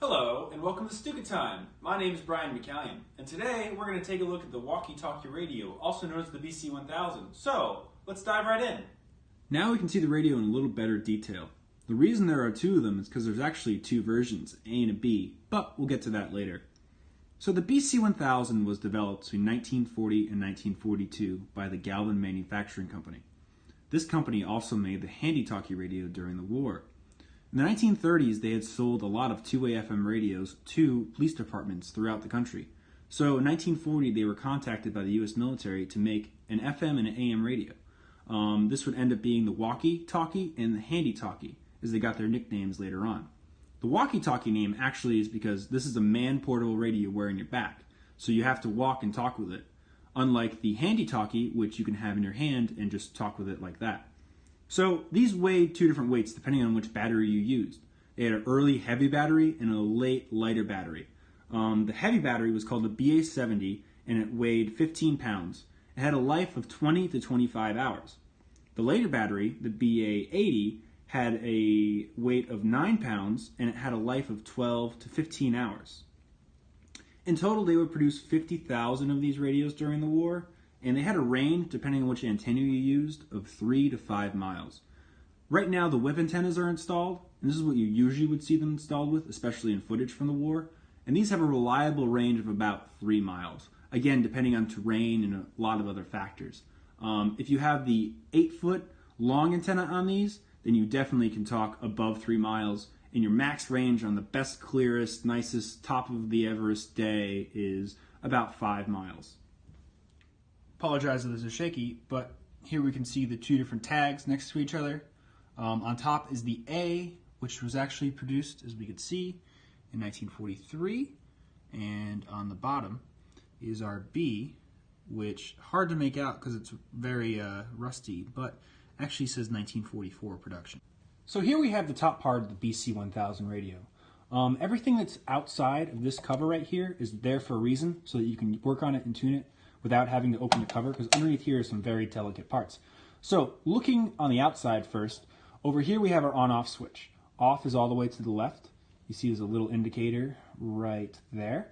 Hello, and welcome to Stuka Time. My name is Brian McCallion, and today we're going to take a look at the walkie-talkie radio, also known as the Bc-1000. So, let's dive right in. Now we can see the radio in a little better detail. The reason there are two of them is because there's actually two versions, A and a B, but we'll get to that later. So the Bc-1000 was developed between 1940 and 1942 by the Galvin Manufacturing Company. This company also made the handy-talkie radio during the war. In the 1930s, they had sold a lot of two-way FM radios to police departments throughout the country. So in 1940, they were contacted by the U.S. military to make an FM and an AM radio. This would end up being the walkie-talkie and the handy-talkie, as they got their nicknames later on. The walkie-talkie name actually is because this is a man-portable radio wearing your back, so you have to walk and talk with it, unlike the handy-talkie, which you can have in your hand and just talk with it like that. So these weighed two different weights depending on which battery you used. They had an early heavy battery and a late lighter battery. The heavy battery was called the Ba-70 and it weighed 15 pounds. It had a life of 20 to 25 hours. The later battery, the Ba-80, had a weight of 9 pounds and it had a life of 12 to 15 hours. In total, they would produce 50,000 of these radios during the war, and they had a range, depending on which antenna you used, of 3 to 5 miles. Right now, the whip antennas are installed, and this is what you usually would see them installed with, especially in footage from the war, and these have a reliable range of about 3 miles, again, depending on terrain and a lot of other factors. If you have the 8-foot long antenna on these, then you definitely can talk above 3 miles, and your max range on the best, clearest, nicest, top of the Everest day is about 5 miles. Apologize if this is shaky, but here we can see the two different tags next to each other. On top is the A, which was actually produced, as we could see, in 1943, and on the bottom is our B, which hard to make out because it's very rusty, but actually says 1944 production. So here we have the top part of the Bc-1000 radio. Everything that's outside of this cover right here is there for a reason, so that you can work on it and tune it without having to open the cover, because underneath here are some very delicate parts. So looking on the outside first, over here we have our on-off switch. Off is all the way to the left. You see there's a little indicator right there.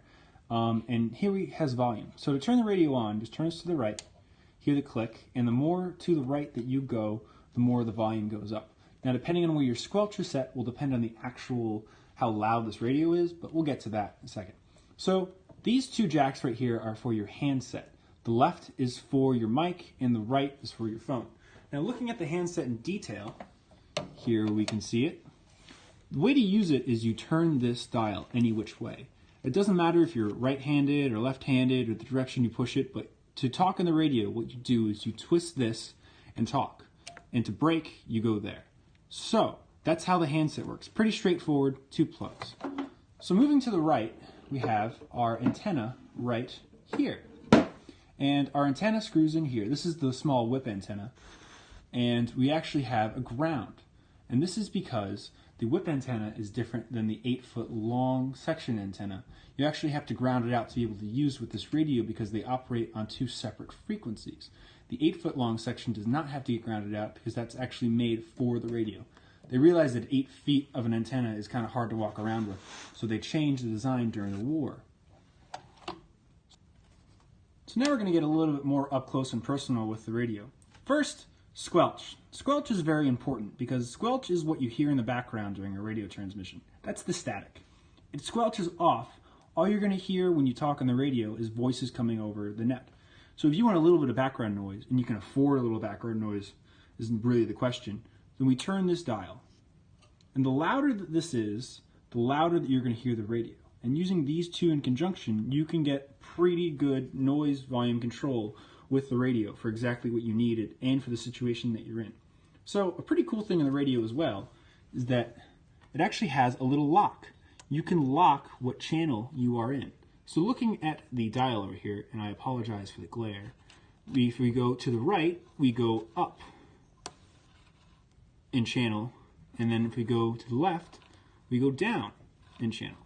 And here it has volume. So to turn the radio on, just turn this to the right, hear the click, and the more to the right that you go, the more the volume goes up. Now depending on where your squelch is set will depend on the actual how loud this radio is, but we'll get to that in a second. So these two jacks right here are for your handset. The left is for your mic and the right is for your phone. Now looking at the handset in detail, here we can see it. The way to use it is you turn this dial any which way. It doesn't matter if you're right-handed or left-handed or the direction you push it, but to talk on the radio, what you do is you twist this and talk. And to break, you go there. So that's how the handset works. Pretty straightforward, 2 plugs. So moving to the right, we have our antenna right here. And our antenna screws in here. This is the small whip antenna. And we actually have a ground. And this is because the whip antenna is different than the 8-foot long section antenna. You actually have to ground it out to be able to use with this radio because they operate on 2 separate frequencies. The 8-foot long section does not have to get grounded out because that's actually made for the radio. They realized that 8 feet of an antenna is kind of hard to walk around with, so they changed the design during the war. So now we're going to get a little bit more up close and personal with the radio. First, squelch. Squelch is very important because squelch is what you hear in the background during a radio transmission. That's the static. If squelch is off, all you're going to hear when you talk on the radio is voices coming over the net. So if you want a little bit of background noise, and you can afford a little background noise, isn't really the question, then we turn this dial. And the louder that this is, the louder that you're going to hear the radio. And using these two in conjunction, you can get pretty good noise volume control with the radio for exactly what you needed and for the situation that you're in. So a pretty cool thing in the radio as well is that it actually has a little lock. You can lock what channel you are in. So looking at the dial over here, and I apologize for the glare, if we go to the right, we go up in channel, and then if we go to the left, we go down in channel.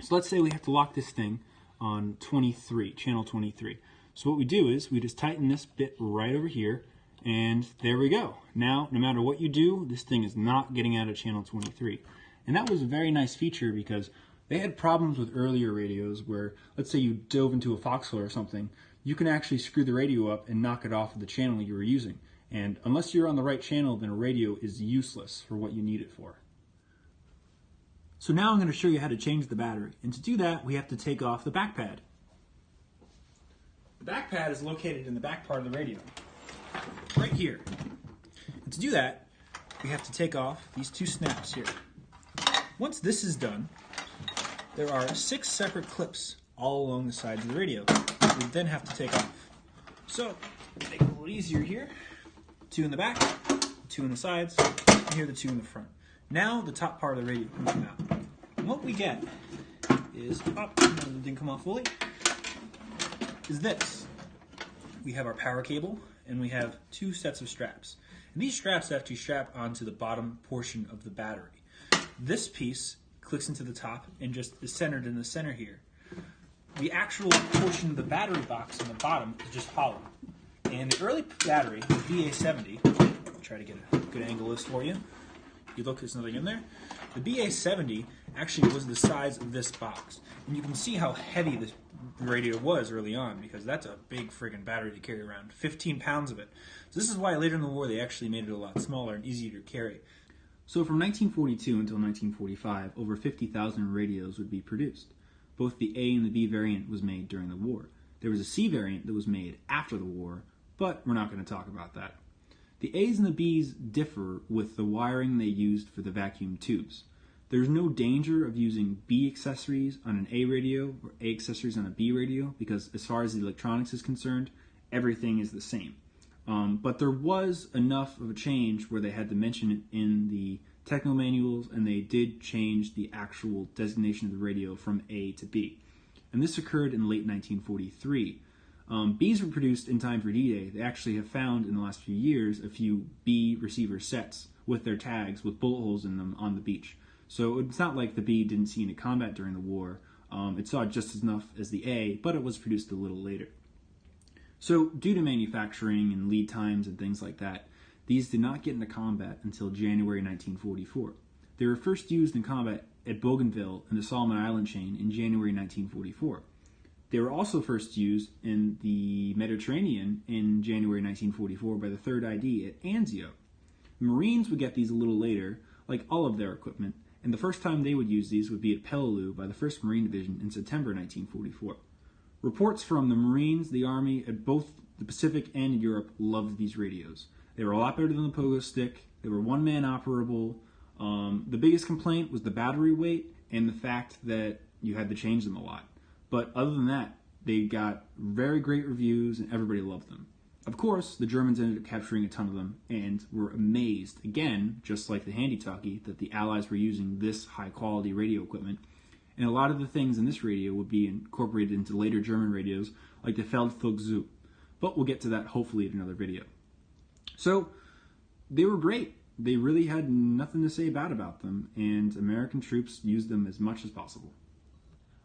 So let's say we have to lock this thing on 23, channel 23. So what we do is we just tighten this bit right over here, and there we go. Now, no matter what you do, this thing is not getting out of channel 23. And that was a very nice feature because They had problems with earlier radios where, let's say you dove into a foxhole or something, you can actually screw the radio up and knock it off of the channel you were using. And unless you're on the right channel, then a radio is useless for what you need it for. So now I'm going to show you how to change the battery. And to do that, we have to take off the back pad. The back pad is located in the back part of the radio, right here. And to do that, we have to take off these two snaps here. Once this is done, there are 6 separate clips all along the sides of the radio that we then have to take off. So, make it a little easier here. 2 in the back, 2 in the sides, and here are the 2 in the front. Now the top part of the radio can come out. And what we get is, it didn't come off fully, is this. We have our power cable, and we have 2 sets of straps. And these straps have to strap onto the bottom portion of the battery. This piece clicks into the top and just is centered in the center here. The actual portion of the battery box on the bottom is just hollow. And the early battery, the Bc-1000, I'll try to get a good angle of this for you. You look, there's nothing in there. The Bc-1000 actually was the size of this box. And you can see how heavy this radio was early on, because that's a big friggin' battery to carry around. 15 pounds of it. So this is why later in the war they actually made it a lot smaller and easier to carry. So from 1942 until 1945, over 50,000 radios would be produced. Both the A and the B variant was made during the war. There was a C variant that was made after the war, but we're not going to talk about that. The A's and the B's differ with the wiring they used for the vacuum tubes. There's no danger of using B accessories on an A radio or A accessories on a B radio, because as far as the electronics is concerned, everything is the same. But there was enough of a change where they had to mention it in the techno manuals, and they did change the actual designation of the radio from A to B. And this occurred in late 1943. Bs were produced in time for D-Day. They actually have found in the last few years a few B receiver sets with their tags with bullet holes in them on the beach. So it's not like the B didn't see any combat during the war. It saw just as enough as the A, but it was produced a little later. So due to manufacturing and lead times and things like that, these did not get into combat until January 1944. They were first used in combat at Bougainville and the Solomon Island chain in January 1944. They were also first used in the Mediterranean in January 1944 by the 3rd ID at Anzio. The Marines would get these a little later, like all of their equipment, and the first time they would use these would be at Peleliu by the 1st Marine Division in September 1944. Reports from the Marines, the Army, at both the Pacific and Europe loved these radios. They were a lot better than the pogo stick. They were one-man operable. The biggest complaint was the battery weight and the fact that you had to change them a lot. But other than that, they got very great reviews and everybody loved them. Of course, the Germans ended up capturing a ton of them and were amazed, again, just like the handy talkie, that the Allies were using this high-quality radio equipment. And a lot of the things in this radio would be incorporated into later German radios, like the Feldflug Zu. But we'll get to that hopefully in another video. So, they were great. They really had nothing to say bad about them, and American troops used them as much as possible.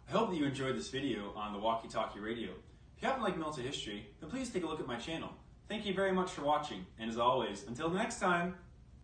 I hope that you enjoyed this video on the Walkie Talkie radio. If you happen to like military history, then please take a look at my channel. Thank you very much for watching, and as always, until next time,